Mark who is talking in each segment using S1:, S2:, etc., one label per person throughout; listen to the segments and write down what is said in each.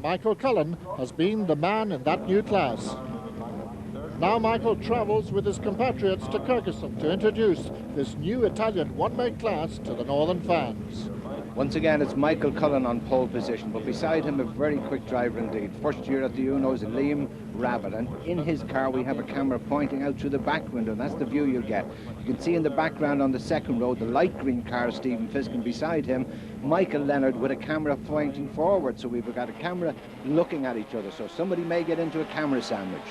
S1: Michael Cullen has been the man in that new class. Now Michael travels with his compatriots to Kirkistown to introduce this new Italian one-make class to the northern fans.
S2: Once again, it's Michael Cullen on pole position, but beside him a very quick driver indeed. First year at the Uno is Liam Rabbit, and in his car we have a camera pointing out through the back window, and that's the view you'll get. You can see in the background on the second row the light green car, Stephen Fisk, and beside him Michael Leonard with a camera pointing forward. So we've got a camera looking at each other, so somebody may get into a camera sandwich.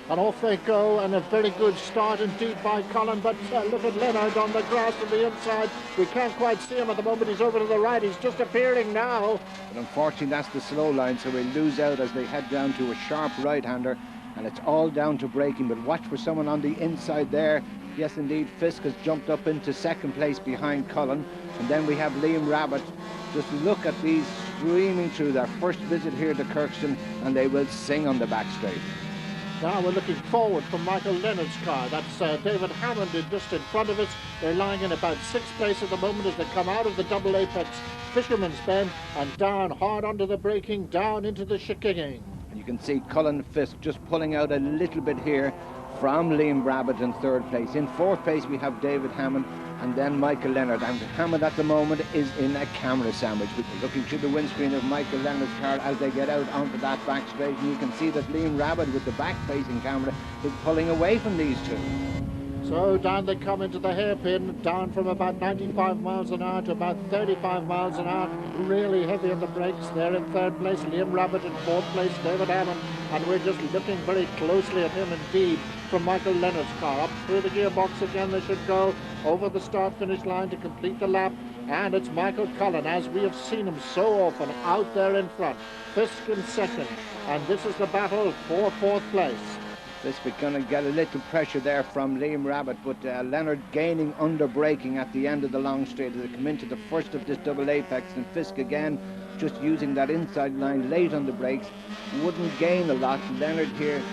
S1: And off they go, and a very good start indeed by Cullen, but look at Leonard on the grass on the inside. We can't quite see him at the moment. He's over to the right. He's just appearing now.
S2: But unfortunately, that's the slow line, so we'll lose out as they head down to a sharp right-hander, and it's all down to braking. But watch for someone on the inside there. Yes, indeed, Fisk has jumped up into second place behind Cullen. And then we have Liam Rabbit. Just look at these streaming through their first visit here to Kirkistown, and they will sing on the back straight.
S1: Now we're looking forward from Michael Leonard's car. That's David Hammond just in front of us. They're lying in about sixth place at the moment as they come out of the double apex Fisherman's Bend and down hard onto the braking, down into the chicane.
S2: And you can see Cullen Fisk just pulling out a little bit here from Liam Rabbit in third place. In fourth place we have David Hammond and then Michael Leonard. And Hammond at the moment is in a camera sandwich. We're looking through the windscreen of Michael Leonard's car as they get out onto that back straight, and you can see that Liam Rabbit with the back-facing camera is pulling away from these two.
S1: So down they come into the hairpin, down from about 95 miles an hour to about 35 miles an hour. Really heavy on the brakes. They're in third place, Liam Rabbit in fourth place, David Hammond, and we're just looking very closely at him indeed from Michael Leonard's car. Up through the gearbox again they should go, over the start-finish line to complete the lap, and it's Michael Cullen, as we have seen him so often, out there in front. Fisk in second, and this is the battle for fourth place.
S2: This we're going to get a little pressure there from Liam Rabbit, but Leonard gaining under braking at the end of the long straight as they come into the first of this double apex, and Fisk again just using that inside line late on the brakes, wouldn't gain a lot. Leonard here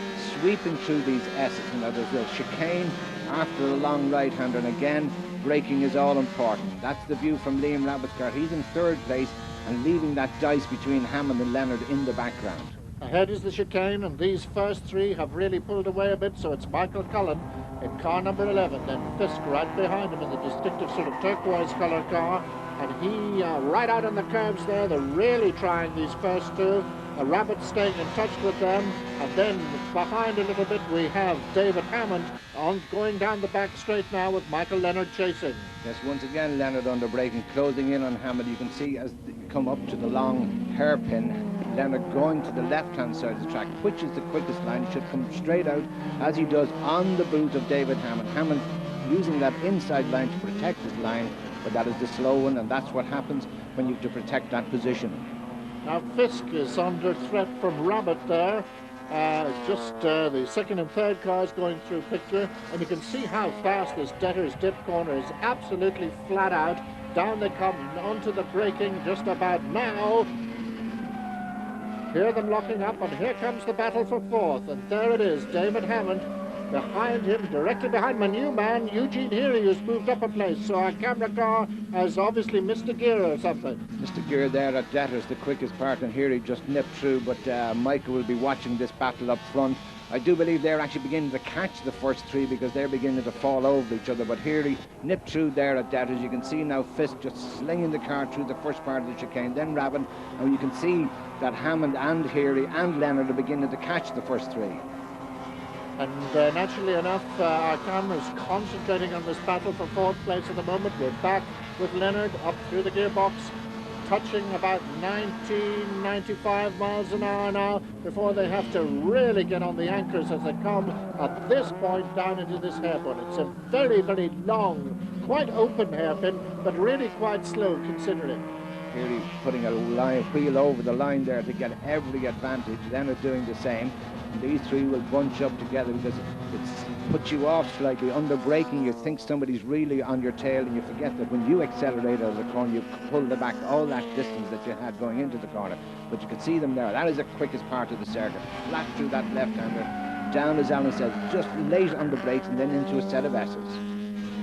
S2: sweeping through these S's, and there's a chicane after a long right-hander, and again braking is all important. That's the view from Liam Rabbit's car. He's in third place and leaving that dice between Hammond and Leonard in the background.
S1: Ahead is the chicane, and these first three have really pulled away a bit, so it's Michael Cullen in car number 11, then Fisk right behind him in the distinctive sort of turquoise colour car, and he right out on the curves there. They're really trying these first two. A Rabbit staying in touch with them, and then behind a little bit we have David Hammond going down the back straight now with Michael Leonard chasing.
S2: Yes, once again Leonard under braking, closing in on Hammond. You can see as they come up to the long hairpin, Leonard going to the left-hand side of the track, which is the quickest line. Should come straight out as he does on the boot of David Hammond. Hammond using that inside line to protect his line, but that is the slow one, and that's what happens when you have to protect that position.
S1: Now Fisk is under threat from Rabbit there. It's just the second and third cars going through picture, and you can see how fast this debtor's dip corner is absolutely flat out. Down they come onto the braking just about now. Hear them locking up, and here comes the battle for fourth, and there it is, David Hammond. Behind him, directly behind my new man, Eugene Heary, who's moved up a place. So our camera car has obviously missed a gear or something.
S2: Mr. Gear there at Debtors, the quickest part, and Heary just nipped through, but Michael will be watching this battle up front. I do believe they're actually beginning to catch the first three because they're beginning to fall over each other, but Heary nipped through there at Debtors. You can see now Fisk just slinging the car through the first part of the chicane, then Rabbit, and you can see that Hammond and Heary and Leonard are beginning to catch the first three.
S1: And naturally enough, our camera's concentrating on this battle for fourth place at the moment. We're back with Leonard up through the gearbox, touching about 95 miles an hour now before they have to really get on the anchors as they come at this point down into this hairpin. It's a very, very long, quite open hairpin, but really quite slow considering.
S2: Heary putting a wheel over the line there to get every advantage. Leonard doing the same. These three will bunch up together because it puts you off slightly. Under braking, you think somebody's really on your tail, and you forget that when you accelerate out of the corner, you pull back all that distance that you had going into the corner. But you can see them there. That is the quickest part of the circuit. Flat through that left-hander, down, as Alan says, just late on the brakes and then into a set of S's.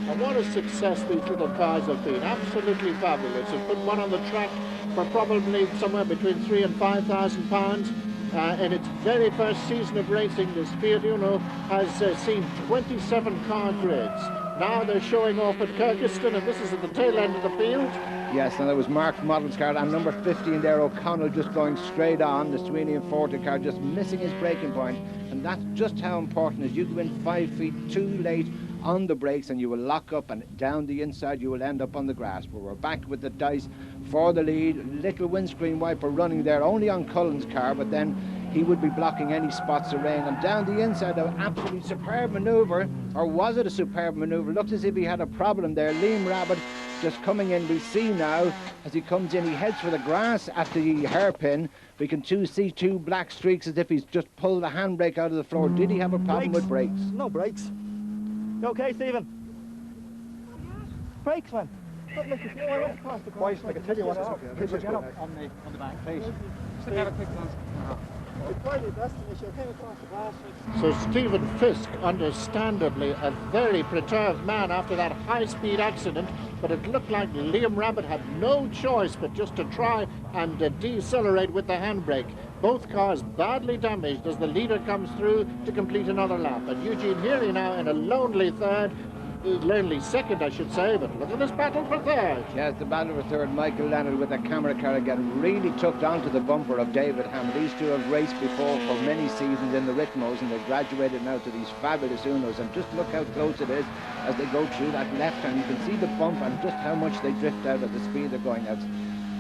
S1: And what a success these little cars have been. Absolutely fabulous. They've put one on the track for probably somewhere between £3,000 and £5,000. In its very first season of racing, this Fiat Uno has seen 27 car grids. Now they're showing off at Kirkistown, and this is at the tail end of the field.
S2: Yes, and there was Mark Model's car, and number 15 there, O'Connell, just going straight on. The Sweeney and Forte car just missing his braking point. And that's just how important it is. You go in 5 feet too late on the brakes and you will lock up, and down the inside you will end up on the grass. But we're back with the dice for the lead. Little windscreen wiper running there, only on Cullen's car, but then he would be blocking any spots of rain. And down the inside, an absolutely superb manoeuvre, or was it a superb manoeuvre? Looked as if he had a problem there. Liam Rabbit just coming in. We see now as he comes in, he heads for the grass at the hairpin. We can see two black streaks as if he's just pulled the handbrake out of the floor. Did he have a problem with brakes?
S3: No brakes. You okay, Stephen? Brakes, man.
S4: Boys, I can tell you what is okay. Could you get up on the back, please? Just have a quick glance.
S1: So Stephen Fisk, understandably a very perturbed man after that high-speed accident, but it looked like Liam Rabbit had no choice but just to try and decelerate with the handbrake. Both cars badly damaged as the leader comes through to complete another lap. And Eugene Healy now in a lonely third, lonely second, I should say, but look at this battle for third.
S2: Yes, the battle for third. Michael Leonard with a camera car again, really tucked onto the bumper of David Hammond. These two have raced before for many seasons in the Ritmos, and they've graduated now to these fabulous Unos. And just look how close it is as they go through that left hand. You can see the bump and just how much they drift out at the speed they're going out.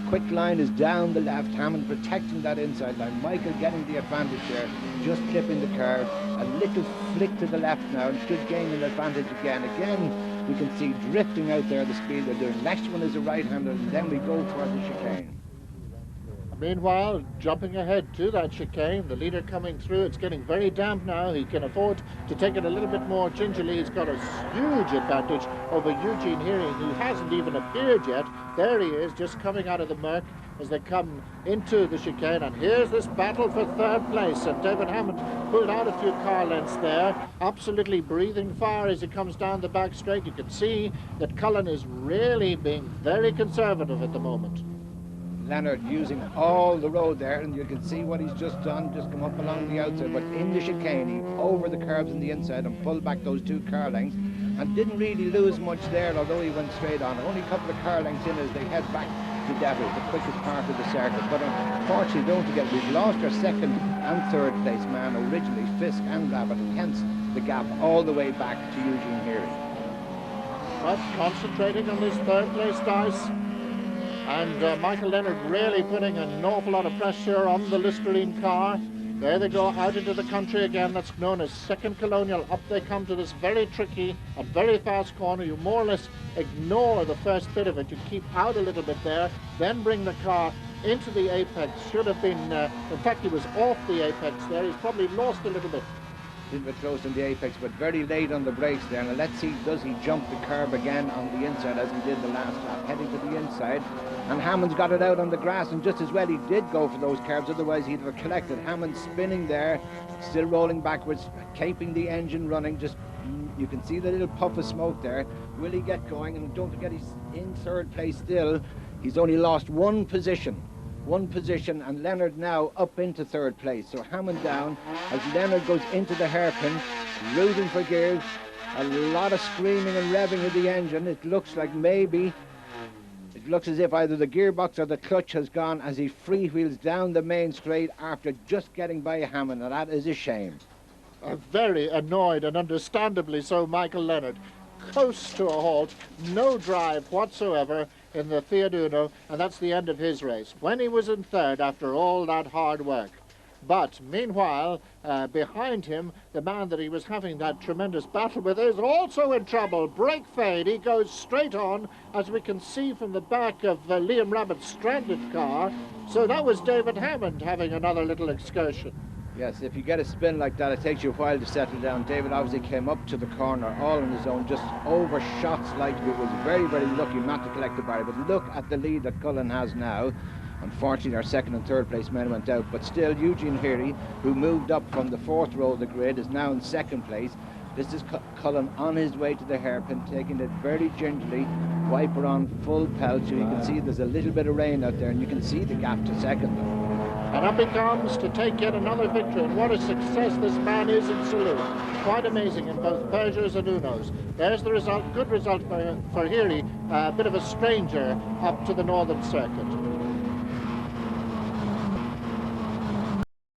S2: Quick line is down the left, Hammond protecting that inside line. Michael getting the advantage there, just clipping the curve. A little flick to the left now, and should gain an advantage again. Again, we can see drifting out there the speed they're doing. Next one is a right-hander, and then we go for the chicane.
S1: Meanwhile, jumping ahead to that chicane, the leader coming through. It's getting very damp now. He can afford to take it a little bit more gingerly. He's got a huge advantage over Eugene Healy, who hasn't even appeared yet. There he is, just coming out of the murk as they come into the chicane. And here's this battle for third place. And David Hammond pulled out a few car lengths there, absolutely breathing fire as he comes down the back straight. You can see that Cullen is really being very conservative at the moment.
S2: Leonard using all the road there, and you can see what he's just done, just come up along the outside, but in the chicane, he over the curves on the inside and pulled back those 2 car lengths, and didn't really lose much there, although he went straight on. Only a couple of car lengths in as they head back to Devil, the quickest part of the circuit. But unfortunately, don't forget, we've lost our second and third place man, originally Fisk and Rabbit, and hence the gap all the way back to Eugene Healy.
S1: But concentrating on this third place dice. And Michael Leonard really putting an awful lot of pressure on the Listerine car. There they go out into the country again. That's known as Second Colonial. Up they come to this very tricky and very fast corner. You more or less ignore the first bit of it. You keep out a little bit there, then bring the car into the apex. Should have been, in fact, he was off the apex there. He's probably lost a little bit.
S2: Little bit close on the apex, but very late on the brakes there. Now let's see, does he jump the curb again on the inside as he did the last lap, heading to the inside. And Hammond's got it out on the grass, and just as well he did go for those curbs, otherwise he'd have collected. Hammond spinning there, still rolling backwards, keeping the engine running. Just you can see the little puff of smoke there. Will he get going? And don't forget, he's in third place still. He's only lost one position, and Leonard now up into third place. So Hammond down as Leonard goes into the hairpin, rooting for gears. A lot of screaming and revving of the engine. It looks like maybe, it looks as if either the gearbox or the clutch has gone as he freewheels down the main straight after just getting by Hammond, and that is a shame.
S1: Very annoyed, and understandably so, Michael Leonard. Close to a halt, no drive whatsoever in the Fiat Uno, and that's the end of his race, when he was in third after all that hard work. But meanwhile, behind him, the man that he was having that tremendous battle with is also in trouble. Brake fade, he goes straight on, as we can see from the back of Liam Rabbit's stranded car. So that was David Hammond having another little excursion.
S2: Yes, if you get a spin like that, it takes you a while to settle down. David obviously came up to the corner all on his own, just overshot slightly. Was very, very lucky not to collect the barrier. But look at the lead that Cullen has now. Unfortunately, our second and third place men went out, but still Eugene Healy, who moved up from the fourth row of the grid, is now in second place. This is Cullen on his way to the hairpin, taking it very gingerly, wiper on full pelt, so you can see there's a little bit of rain out there, and you can see the gap to second.
S1: And up he comes to take yet another victory, and what a success this man is in saloon. Quite amazing in both Peugeots and Unos. There's the result, good result for Healy, a bit of a stranger up to the Northern Circuit.